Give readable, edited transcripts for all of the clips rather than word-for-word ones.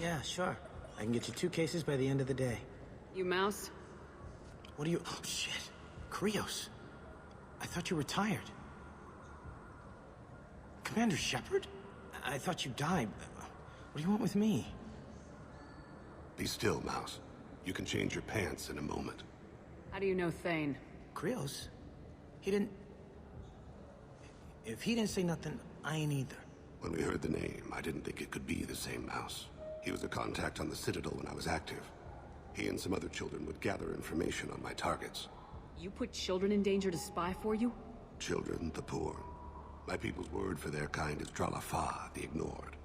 Yeah, sure. I can get you 2 cases by the end of the day. You Mouse? What are you... Oh, shit. Krios. I thought you retired. Commander Shepard? I thought you died. What do you want with me? Be still, Mouse. You can change your pants in a moment. How do you know Fane? Krios? He didn't... If he didn't say nothing, I ain't either. When we heard the name, I didn't think it could be the same Mouse. He was a contact on the Citadel when I was active. He and some other children would gather information on my targets. You put children in danger to spy for you? Children, the poor. My people's word for their kind is Dralafa, the ignored.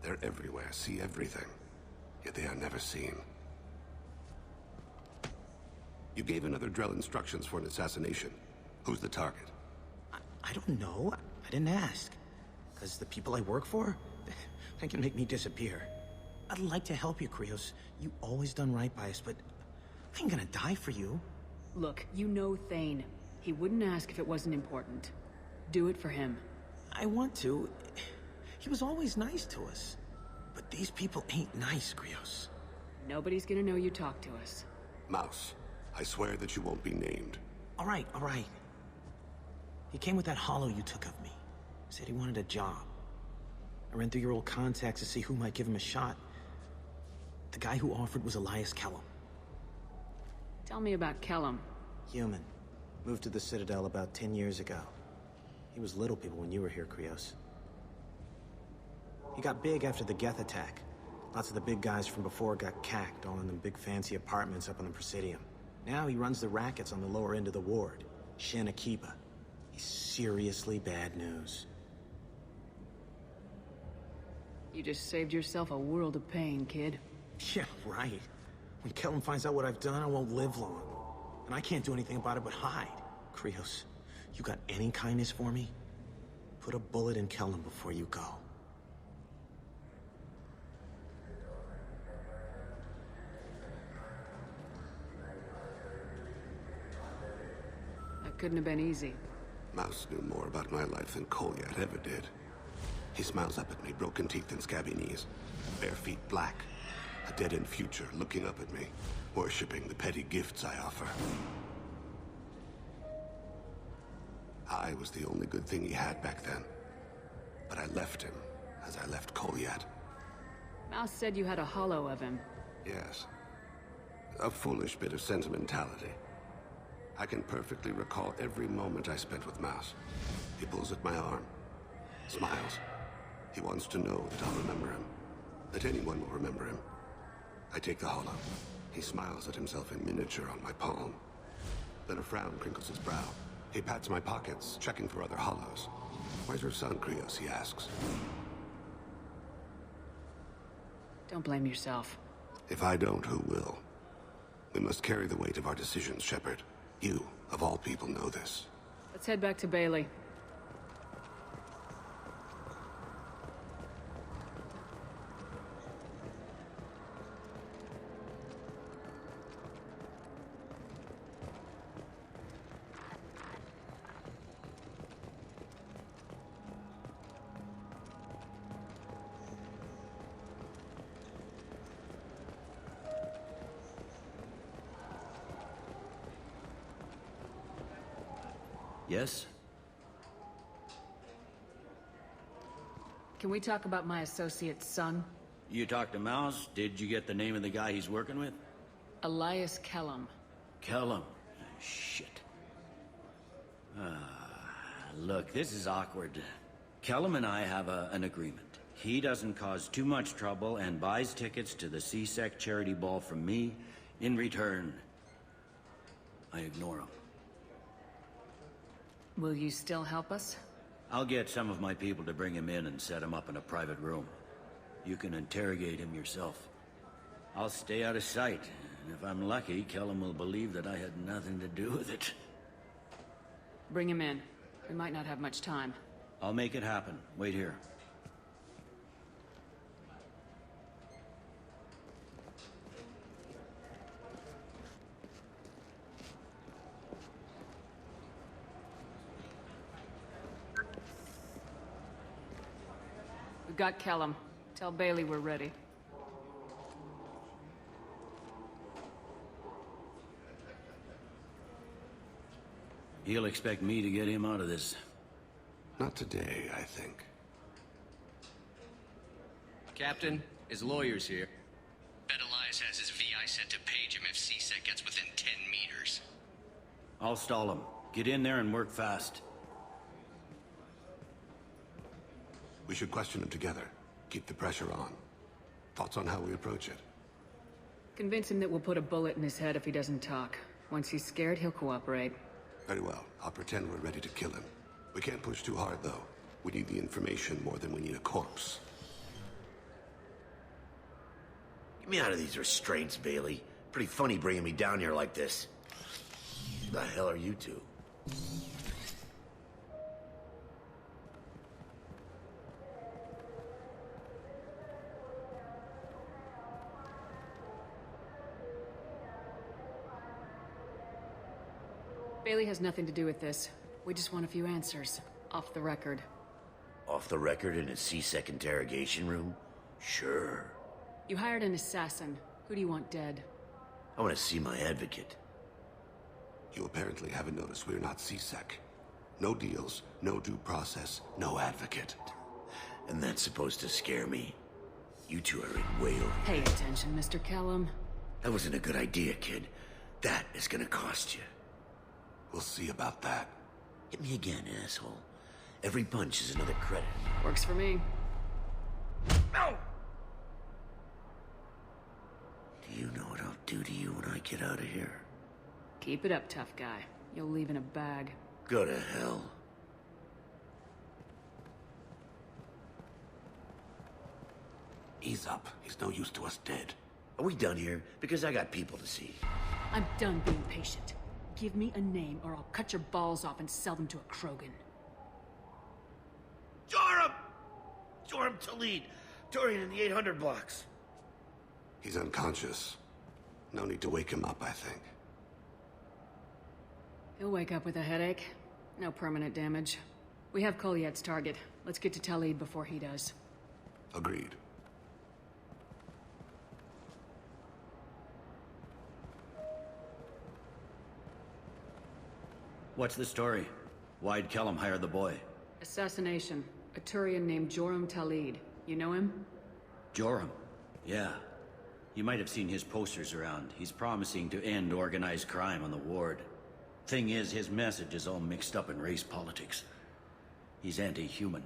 They're everywhere, see everything. Yet they are never seen. You gave another Drell instructions for an assassination. Who's the target? I don't know. I didn't ask. Because the people I work for, they can make me disappear. I'd like to help you, Krios. You always done right by us, but I ain't gonna die for you. Look, you know Thane. He wouldn't ask if it wasn't important. Do it for him. I want to. He was always nice to us. But these people ain't nice, Krios. Nobody's gonna know you talked to us. Mouse, I swear that you won't be named. All right, all right. He came with that hollow you took of me. Said he wanted a job. I ran through your old contacts to see who might give him a shot. The guy who offered was Elias Kellam. Tell me about Kellam. Human. Moved to the Citadel about 10 years ago. He was little people when you were here, Krios. He got big after the Geth attack. Lots of the big guys from before got cacked, all in them big fancy apartments up on the Presidium. Now he runs the rackets on the lower end of the ward. Shin Akiba. He's seriously bad news. You just saved yourself a world of pain, kid. Yeah, right. When Kellam finds out what I've done, I won't live long. And I can't do anything about it but hide. Krios, you got any kindness for me? Put a bullet in Kellam before you go. That couldn't have been easy. Mouse knew more about my life than Kolyat ever did. He smiles up at me, broken teeth and scabby knees. Bare feet black. A dead-end future looking up at me, worshipping the petty gifts I offer. I was the only good thing he had back then. But I left him, as I left Kolyat. Mouse said you had a hollow of him. Yes. A foolish bit of sentimentality. I can perfectly recall every moment I spent with Mouse. He pulls at my arm. Smiles. He wants to know that I'll remember him. That anyone will remember him. I take the hollow. He smiles at himself in miniature on my palm. Then a frown crinkles his brow. He pats my pockets, checking for other hollows. Where's your son, Krios? He asks. Don't blame yourself. If I don't, who will? We must carry the weight of our decisions, Shepard. You, of all people, know this. Let's head back to Bailey. Yes? Can we talk about my associate's son? You talked to Mouse? Did you get the name of the guy he's working with? Elias Kellam. Kellam. Shit. Look, this is awkward. Kellam and I have an agreement. He doesn't cause too much trouble and buys tickets to the C-Sec charity ball from me. In return, I ignore him. Will you still help us? I'll get some of my people to bring him in and set him up in a private room. You can interrogate him yourself. I'll stay out of sight, and if I'm lucky, Kellam will believe that I had nothing to do with it. Bring him in. We might not have much time. I'll make it happen. Wait here. We've got Kellam. Tell Bailey we're ready. He'll expect me to get him out of this. Not today, I think. Captain, his lawyer's here. Bet Elias has his VI set to page him if C-Sec gets within 10 meters. I'll stall him. Get in there and work fast. We should question him together. Keep the pressure on. Thoughts on how we approach it? Convince him that we'll put a bullet in his head if he doesn't talk. Once he's scared, he'll cooperate. Very well. I'll pretend we're ready to kill him. We can't push too hard, though. We need the information more than we need a corpse. Get me out of these restraints, Bailey. Pretty funny bringing me down here like this. Who the hell are you two? Bailey has nothing to do with this. We just want a few answers. Off the record. Off the record in a C-Sec interrogation room? Sure. You hired an assassin. Who do you want dead? I want to see my advocate. You apparently haven't noticed we're not C-Sec. No deals, no due process, no advocate. And that's supposed to scare me. You two are in way over. Pay attention, Mr. Kellam. That wasn't a good idea, kid. That is gonna cost you. We'll see about that. Hit me again, asshole. Every punch is another credit. Works for me. No! Do you know what I'll do to you when I get out of here? Keep it up, tough guy. You'll leave in a bag. Go to hell. Ease up. He's no use to us dead. Are we done here? Because I got people to see. I'm done being patient. Give me a name or I'll cut your balls off and sell them to a Krogan. Joram! Joram Talid! Dorian in the 800 blocks. He's unconscious. No need to wake him up, I think. He'll wake up with a headache. No permanent damage. We have Kolyet's target. Let's get to Talid before he does. Agreed. What's the story? Why'd Kellam hire the boy? Assassination. A Turian named Joram Talid. You know him? Joram? Yeah. You might have seen his posters around. He's promising to end organized crime on the ward. Thing is, his message is all mixed up in race politics. He's anti-human.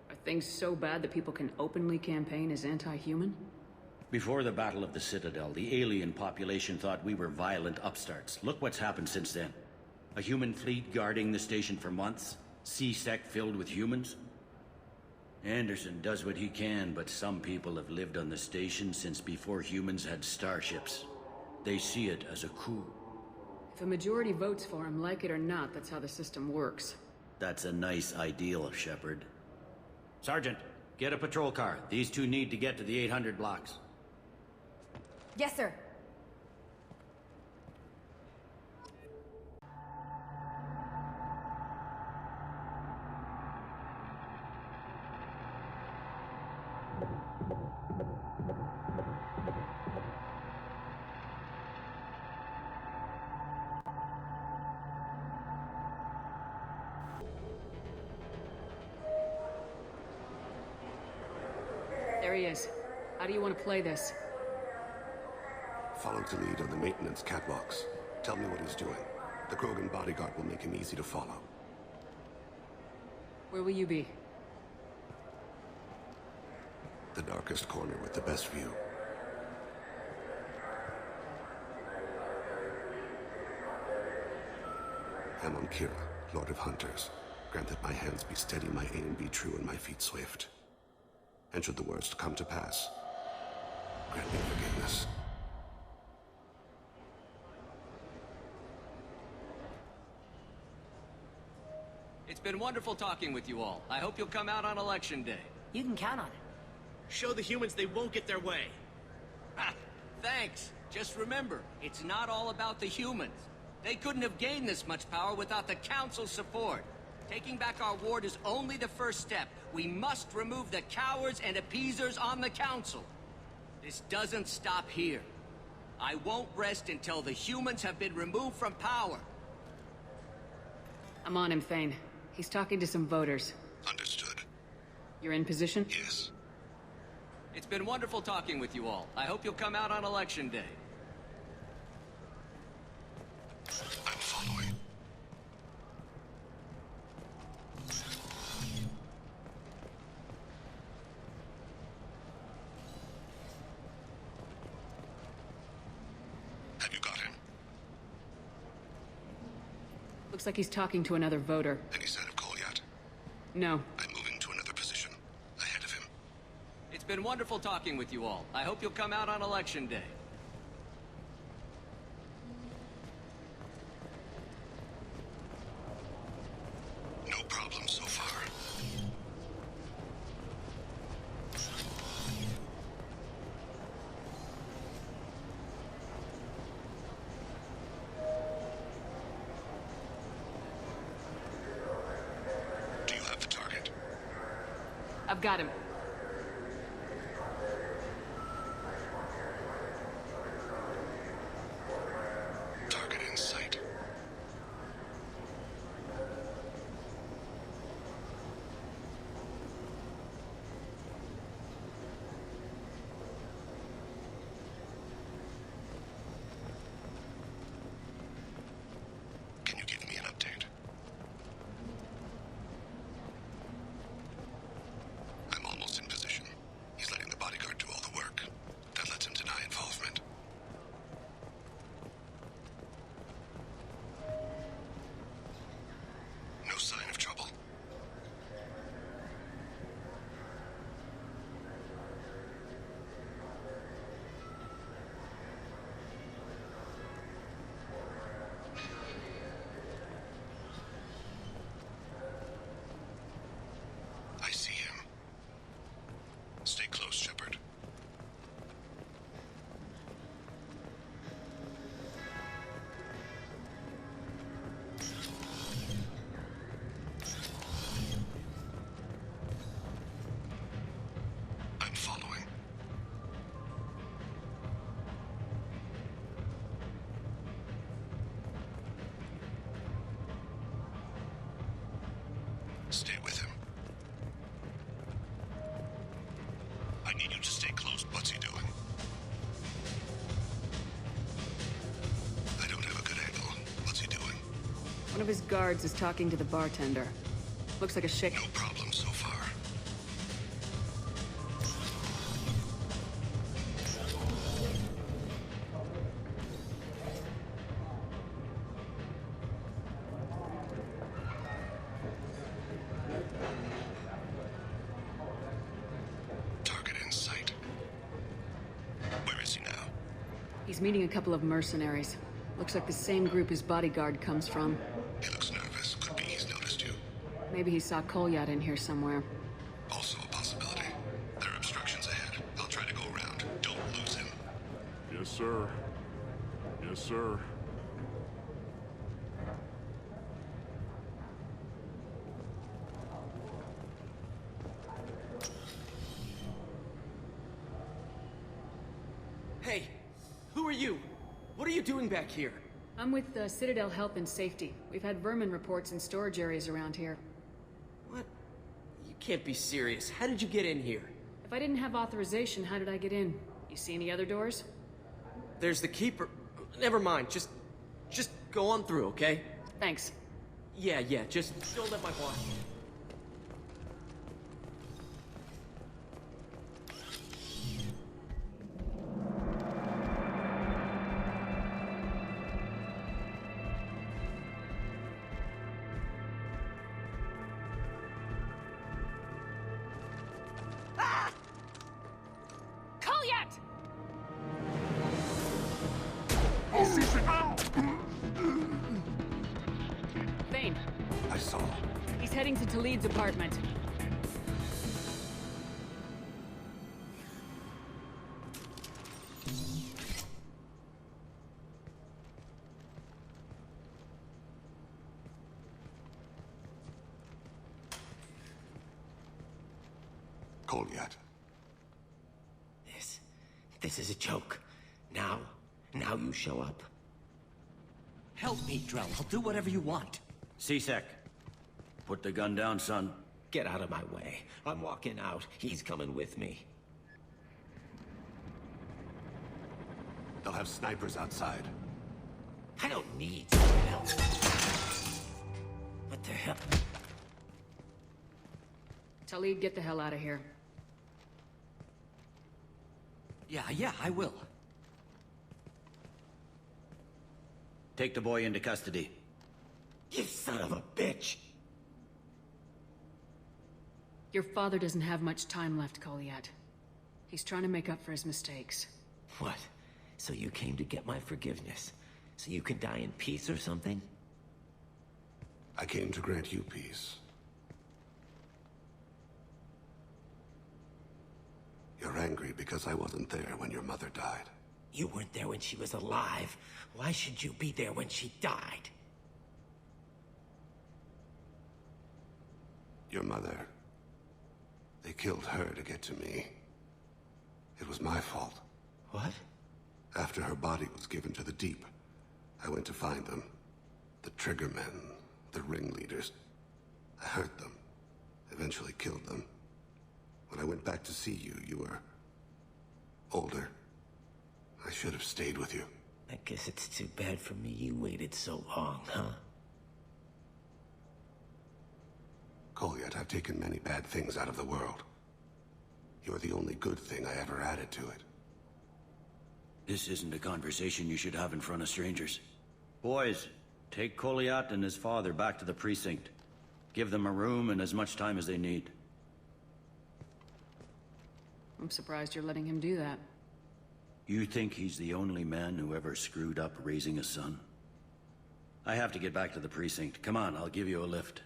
Are things so bad that people can openly campaign as anti-human? Before the Battle of the Citadel, the alien population thought we were violent upstarts. Look what's happened since then. A human fleet guarding the station for months. C-Sec filled with humans. Anderson does what he can, but some people have lived on the station since before humans had starships. They see it as a coup. If a majority votes for him, like it or not, that's how the system works. That's a nice ideal, Shepard. Sergeant, get a patrol car. These two need to get to the 800 blocks. Yes, sir. There he is. How do you want to play this? Follow Talid on the maintenance catwalks. Tell me what he's doing. The Krogan bodyguard will make him easy to follow. Where will you be? The darkest corner with the best view. Amon Kira, Lord of Hunters. Grant that my hands be steady, my aim be true, and my feet swift. And should the worst come to pass, grant me forgiveness. It's been wonderful talking with you all. I hope you'll come out on Election Day. You can count on it. Show the humans they won't get their way. Ha! Thanks. Just remember, it's not all about the humans. They couldn't have gained this much power without the Council's support. Taking back our ward is only the first step. We must remove the cowards and appeasers on the Council. This doesn't stop here. I won't rest until the humans have been removed from power. I'm on him, Fane. He's talking to some voters. Understood. You're in position? Yes. It's been wonderful talking with you all. I hope you'll come out on Election Day. I'm following. Have you got him? Looks like he's talking to another voter. Any sign of Kolyat? No. I'm moving to another position. Ahead of him. It's been wonderful talking with you all. I hope you'll come out on Election Day. No problem so far. Do you have the target? I've got him. Target in sight. Can you give me an update? I'm almost in position. He's letting the bodyguard do all the work. That lets him deny involvement. No sign of trouble. I see him. Stay close, Shepard. I'm following. Stay with him. I need you to stay close. What's he doing? I don't have a good angle. What's he doing? One of his guards is talking to the bartender. Looks like a shake. No problem so far. Target in sight. Where is he now? He's meeting a couple of mercenaries. Looks like the same group his bodyguard comes from. He looks nervous. Could be he's noticed you. Maybe he saw Kolyat in here somewhere. Also a possibility. There are obstructions ahead. I'll try to go around. Don't lose him. Yes, sir. Yes, sir. Hey, who are you? What are you doing back here? I'm with Citadel Health and Safety. We've had vermin reports in storage areas around here. What? You can't be serious. How did you get in here? If I didn't have authorization, how did I get in? You see any other doors? There's the keeper. Never mind. Just go on through, okay? Thanks. Yeah, just don't let my boss. Kolyat! Fane, I saw. he's heading to Talid's apartment. Kolyat. This is a joke. Now you show up. Help me, Drell. I'll do whatever you want. C-Sec, Put the gun down, son. Get out of my way. I'm walking out. He's coming with me. They'll have snipers outside. I don't need help. What the hell? Talib, get the hell out of here. Yeah, I will. Take the boy into custody. You son of a bitch! Your father doesn't have much time left, Kolyat. He's trying to make up for his mistakes. What? So you came to get my forgiveness? So you can die in peace or something? I came to grant you peace. You're angry because I wasn't there when your mother died. You weren't there when she was alive. Why should you be there when she died? Your mother. They killed her to get to me. It was my fault. What? After her body was given to the Deep, I went to find them. The Triggermen, the ringleaders. I hurt them. Eventually killed them. When I went back to see you, you were... older. I should have stayed with you. I guess it's too bad for me you waited so long, huh? Kolyat, I've taken many bad things out of the world. You're the only good thing I ever added to it. This isn't a conversation you should have in front of strangers. Boys, take Kolyat and his father back to the precinct. Give them a room and as much time as they need. I'm surprised you're letting him do that. You think he's the only man who ever screwed up raising a son? I have to get back to the precinct. Come on, I'll give you a lift.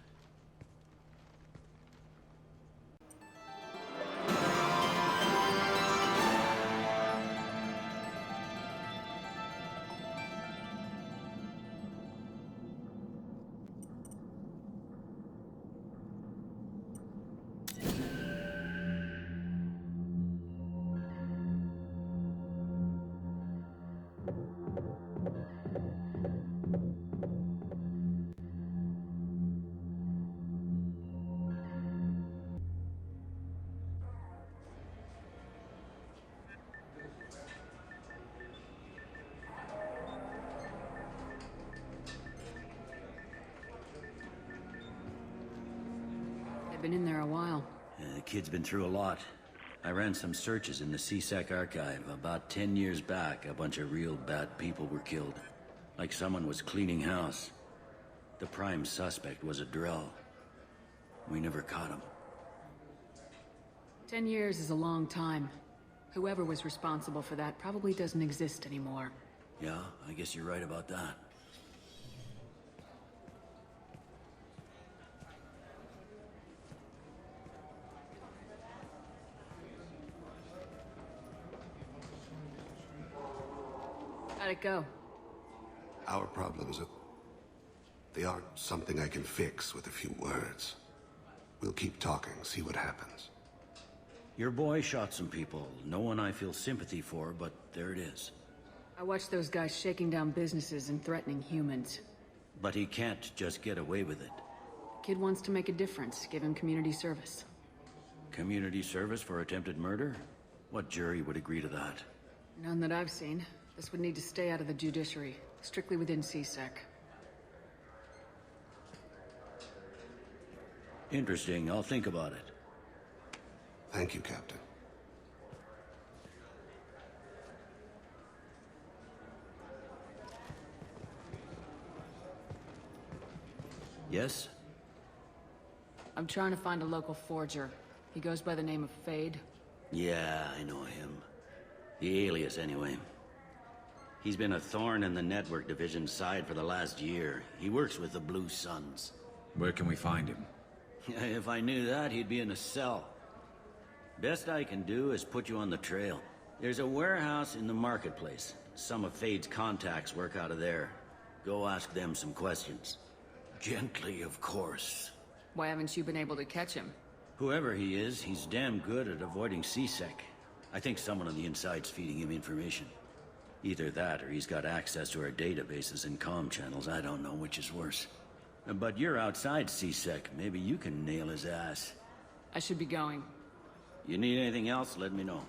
Been in there a while. The kid's been through a lot. I ran some searches in the CSEC archive. About 10 years back, a bunch of real bad people were killed. Like someone was cleaning house. The prime suspect was a drill. We never caught him. 10 years is a long time. Whoever was responsible for that probably doesn't exist anymore. Yeah, I guess you're right about that. How'd it go? Our problems are... they aren't something I can fix with a few words. We'll keep talking, see what happens. Your boy shot some people. No one I feel sympathy for, but there it is. I watched those guys shaking down businesses and threatening humans. But he can't just get away with it. Kid wants to make a difference. Give him community service. Community service for attempted murder? What jury would agree to that? None that I've seen. This would need to stay out of the judiciary, strictly within CSEC. Interesting. I'll think about it. Thank you, Captain. Yes? I'm trying to find a local forger. He goes by the name of Fade. Yeah, I know him. The alias, anyway. He's been a thorn in the network division's side for the last year. He works with the Blue Suns. Where can we find him? If I knew that, he'd be in a cell. Best I can do is put you on the trail. There's a warehouse in the marketplace. Some of Fade's contacts work out of there. Go ask them some questions. Gently, of course. Why haven't you been able to catch him? Whoever he is, he's damn good at avoiding CSEC. I think someone on the inside's feeding him information. Either that, or he's got access to our databases and comm channels. I don't know which is worse. But you're outside C-Sec. Maybe you can nail his ass. I should be going. You need anything else, let me know.